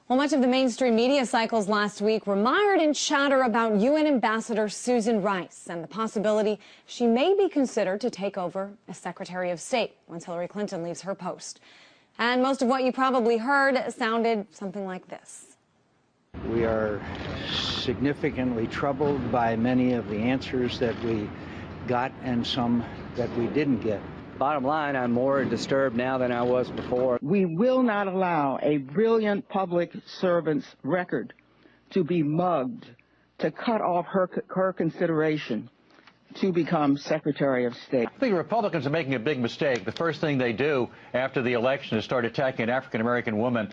Well, much of the mainstream media cycles last week were mired in chatter about UN Ambassador Susan Rice and the possibility she may be considered to take over as Secretary of State once Hillary Clinton leaves her post. And most of what you probably heard sounded something like this. We are significantly troubled by many of the answers that we got and some that we didn't get. Bottom line, I'm more disturbed now than I was before. We will not allow a brilliant public servant's record to be mugged, to cut off her consideration to become Secretary of State. I think Republicans are making a big mistake. The first thing they do after the election is start attacking an African-American woman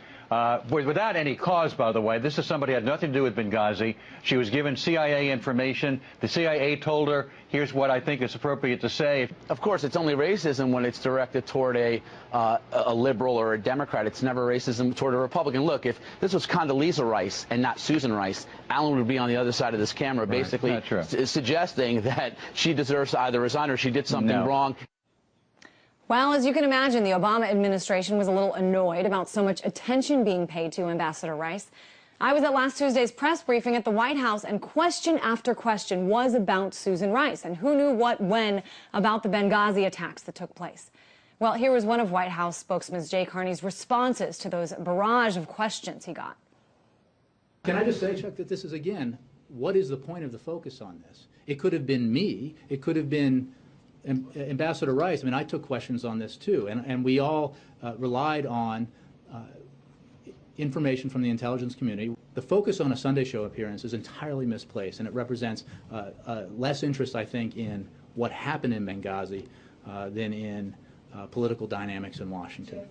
without any cause, by the way. This is somebody who had nothing to do with Benghazi. She was given CIA information. The CIA told her, here's what I think is appropriate to say. Of course, it's only racism when it's directed toward a liberal or a Democrat. It's never racism toward a Republican. Look, if this was Condoleezza Rice and not Susan Rice, Alan would be on the other side of this camera, basically suggesting that she deserves to either resign or she did something wrong. Well, as you can imagine, the Obama administration was a little annoyed about so much attention being paid to Ambassador Rice. I was at last Tuesday's press briefing at the White House, and question after question was about Susan Rice and who knew what when about the Benghazi attacks that took place. Well, here was one of White House spokesman Jay Carney's responses to those barrage of questions he got. Can I just say, Chuck, that this is, again, what is the point of the focus on this? It could have been me. It could have been Ambassador Rice. I mean, I took questions on this too, and we all relied on information from the intelligence community. The focus on a Sunday show appearance is entirely misplaced, and it represents less interest, I think, in what happened in Benghazi than in political dynamics in Washington.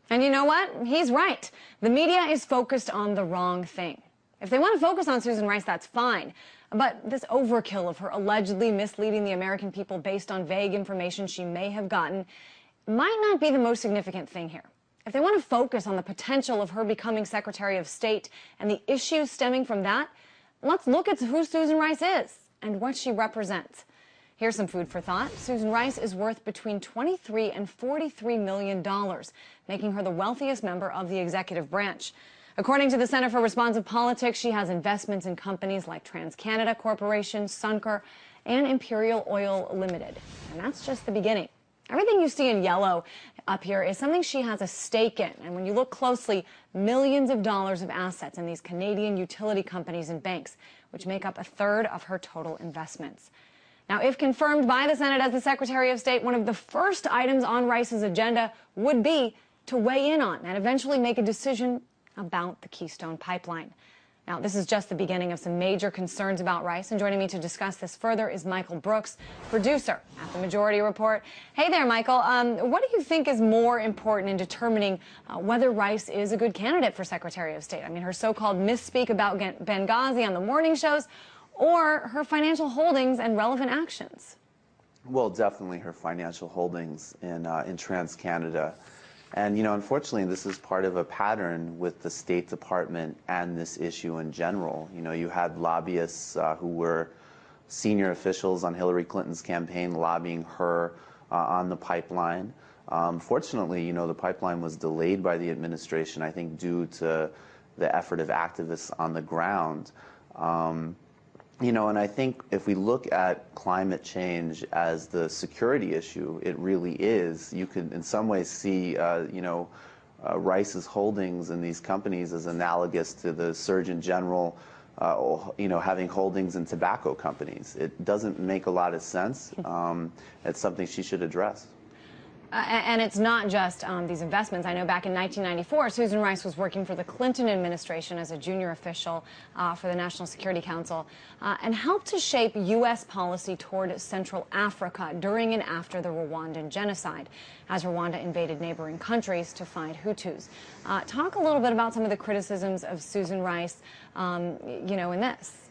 And you know what? He's right. The media is focused on the wrong thing. If they want to focus on Susan Rice, that's fine. But this overkill of her allegedly misleading the American people based on vague information she may have gotten might not be the most significant thing here. If they want to focus on the potential of her becoming Secretary of State and the issues stemming from that, let's look at who Susan Rice is and what she represents. Here's some food for thought. Susan Rice is worth between $23 and $43 million, making her the wealthiest member of the executive branch. According to the Center for Responsive Politics, she has investments in companies like TransCanada Corporation, Suncor, and Imperial Oil Limited. And that's just the beginning. Everything you see in yellow up here is something she has a stake in. And when you look closely, millions of dollars of assets in these Canadian utility companies and banks, which make up a third of her total investments. Now, if confirmed by the Senate as the Secretary of State, one of the first items on Rice's agenda would be to weigh in on and eventually make a decision about the Keystone pipeline. Now, this is just the beginning of some major concerns about Rice, and joining me to discuss this further is Michael Brooks, producer at the Majority Report. Hey there, Michael. What do you think is more important in determining whether Rice is a good candidate for Secretary of State? I mean, her so-called misspeak about Benghazi on the morning shows, or her financial holdings and relevant actions? Well, definitely her financial holdings in TransCanada. And, you know, unfortunately, this is part of a pattern with the State Department and this issue in general. You know, you had lobbyists who were senior officials on Hillary Clinton's campaign lobbying her on the pipeline. Fortunately, you know, the pipeline was delayed by the administration, I think, due to the effort of activists on the ground. You know, and I think if we look at climate change as the security issue, it really is. You could, in some ways, see, you know, Rice's holdings in these companies as analogous to the Surgeon General, you know, having holdings in tobacco companies. It doesn't make a lot of sense. It's something she should address. And it's not just these investments. I know back in 1994, Susan Rice was working for the Clinton administration as a junior official for the National Security Council and helped to shape U.S. policy toward Central Africa during and after the Rwandan genocide, as Rwanda invaded neighboring countries to fight Hutus. Talk a little bit about some of the criticisms of Susan Rice, you know, in this.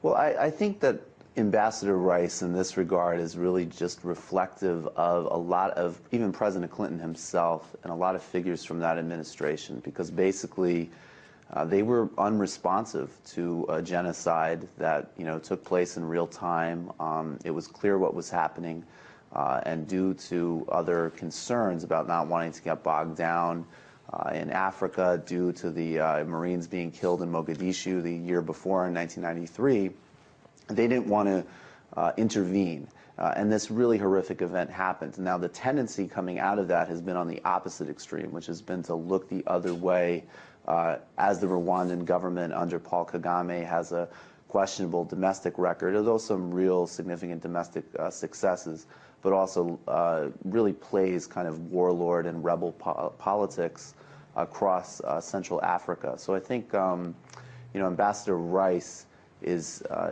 Well, I think that Ambassador Rice in this regard is really just reflective of a lot of, even President Clinton himself and a lot of figures from that administration, because basically they were unresponsive to a genocide that, you know, took place in real time. It was clear what was happening, and due to other concerns about not wanting to get bogged down in Africa due to the Marines being killed in Mogadishu the year before in 1993, they didn't want to intervene. And this really horrific event happened. Now, the tendency coming out of that has been on the opposite extreme, which has been to look the other way as the Rwandan government under Paul Kagame has a questionable domestic record, although some real significant domestic successes, but also really plays kind of warlord and rebel politics across Central Africa. So I think, Ambassador Rice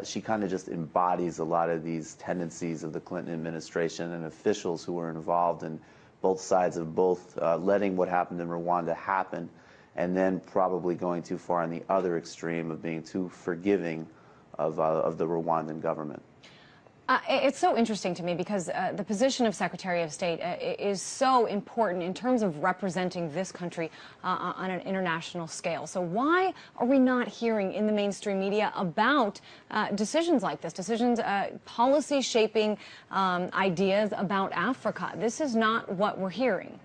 she kind of just embodies a lot of these tendencies of the Clinton administration and officials who were involved in both sides of both letting what happened in Rwanda happen and then probably going too far on the other extreme of being too forgiving of the Rwandan government. It's so interesting to me because the position of Secretary of State is so important in terms of representing this country on an international scale. So why are we not hearing in the mainstream media about decisions like this, policy shaping ideas about Africa? This is not what we're hearing.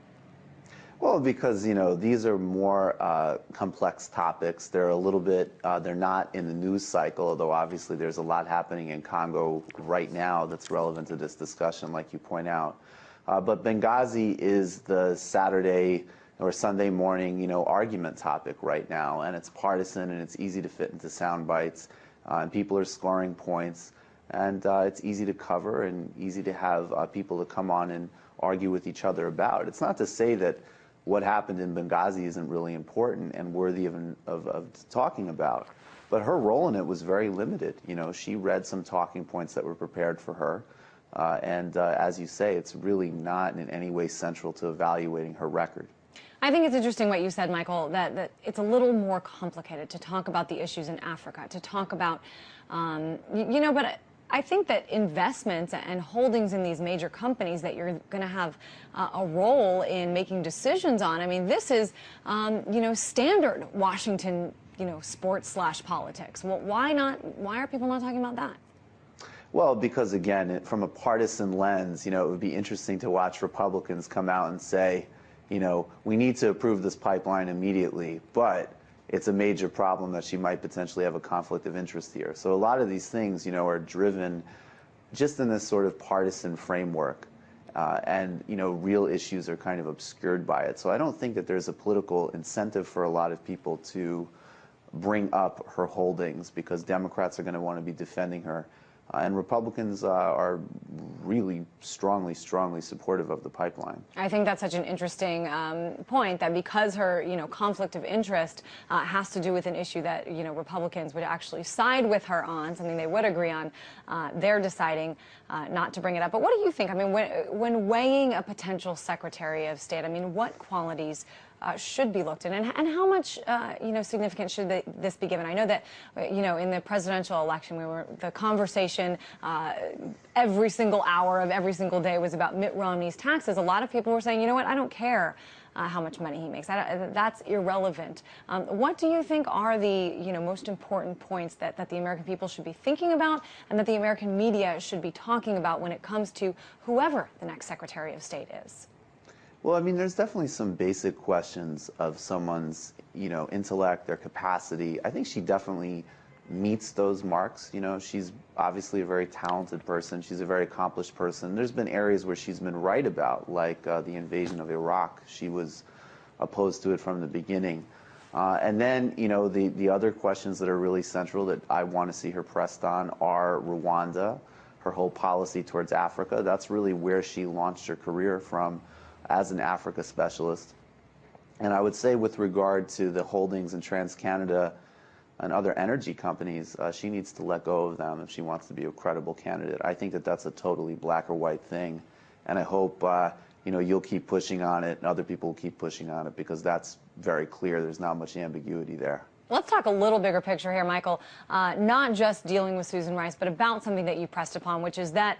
Well, because, these are more complex topics. They're a little bit, they're not in the news cycle, although obviously there's a lot happening in Congo right now that's relevant to this discussion, like you point out. But Benghazi is the Saturday or Sunday morning, argument topic right now, and it's partisan and it's easy to fit into sound bites, and people are scoring points, and it's easy to cover and easy to have people to come on and argue with each other about. It's not to say that what happened in Benghazi isn't really important and worthy of talking about. But her role in it was very limited. She read some talking points that were prepared for her. And as you say, it's really not in any way central to evaluating her record. I think it's interesting what you said, Michael, that it's a little more complicated to talk about the issues in Africa, to talk about, but I think that investments and holdings in these major companies that you're going to have a role in making decisions on, I mean, this is, standard Washington, sports/politics. Well, why are people not talking about that? Well, because again, from a partisan lens, it would be interesting to watch Republicans come out and say, we need to approve this pipeline immediately, but it's a major problem that she might potentially have a conflict of interest here. So a lot of these things, are driven just in this sort of partisan framework. And, real issues are kind of obscured by it. So I don't think that there's a political incentive for a lot of people to bring up her holdings because Democrats are going to want to be defending her. And Republicans are really strongly supportive of the pipeline. I think that's such an interesting point, that because her, conflict of interest has to do with an issue that, Republicans would actually side with her on, something they would agree on, they're deciding not to bring it up. But what do you think? I mean, when weighing a potential Secretary of State, I mean, what qualities should be looked at, and how much significance should this be given? I know that in the presidential election, the conversation every single hour of every single day was about Mitt Romney's taxes. A lot of people were saying, you know what, I don't care how much money he makes. That's irrelevant. What do you think are the most important points that the American people should be thinking about, and that the American media should be talking about when it comes to whoever the next Secretary of State is? Well, I mean, there's definitely some basic questions of someone's, intellect, their capacity. I think she definitely meets those marks. She's obviously a very talented person. She's a very accomplished person. There's been areas where she's been right about, like the invasion of Iraq. She was opposed to it from the beginning. And then, the other questions that are really central that I want to see her pressed on are Rwanda, her whole policy towards Africa. That's really where she launched her career from, as an Africa specialist. And I would say with regard to the holdings in TransCanada and other energy companies, she needs to let go of them if she wants to be a credible candidate. I think that that's a totally black or white thing. And I hope, you'll keep pushing on it and other people will keep pushing on it, because that's very clear. There's not much ambiguity there. Let's talk a little bigger picture here, Michael, not just dealing with Susan Rice, but about something that you pressed upon, which is that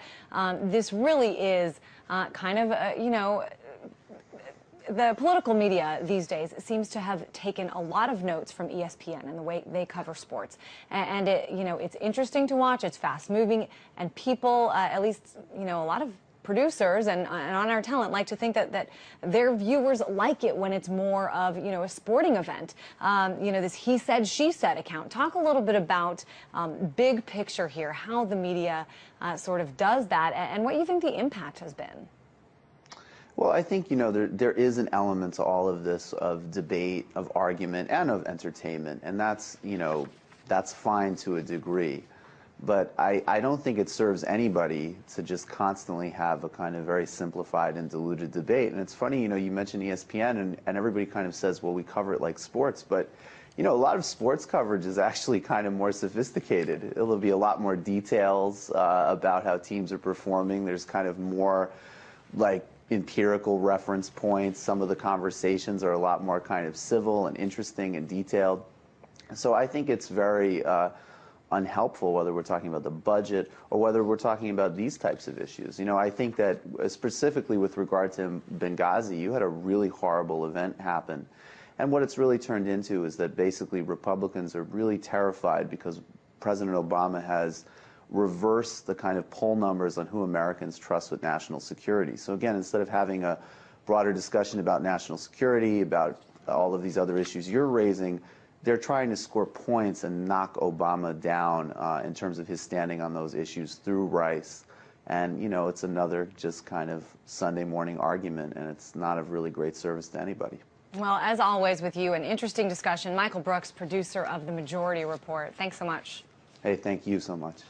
this really is kind of, the political media these days seems to have taken a lot of notes from ESPN and the way they cover sports. And it's interesting to watch, it's fast moving, and people, at least, a lot of producers and on-air talent like to think that their viewers like it when it's more of, you know, a sporting event. You know, this he said, she said account. Talk a little bit about big picture here, how the media sort of does that, and what you think the impact has been. Well, I think, you know, there is an element to all of this of debate, of argument, and of entertainment, and that's, you know, that's fine to a degree. But I don't think it serves anybody to just constantly have a kind of very simplified and diluted debate. And it's funny, you know, you mentioned ESPN, and everybody kind of says, well, we cover it like sports, but you know, a lot of sports coverage is actually kind of more sophisticated. It'll be a lot more details about how teams are performing. There's kind of more like empirical reference points. Some of the conversations are a lot more kind of civil and interesting and detailed. So I think it's very unhelpful, whether we're talking about the budget or whether we're talking about these types of issues. You know, I think that specifically with regard to Benghazi, you had a really horrible event happen. And what it's really turned into is that basically Republicans are really terrified because President Obama has reversed the kind of poll numbers on who Americans trust with national security. So again, instead of having a broader discussion about national security, about all of these other issues you're raising, they're trying to score points and knock Obama down in terms of his standing on those issues through Rice. And, you know, it's another just kind of Sunday morning argument, and it's not of really great service to anybody. Well, as always with you, an interesting discussion. Michael Brooks, producer of The Majority Report. Thanks so much. Hey, thank you so much.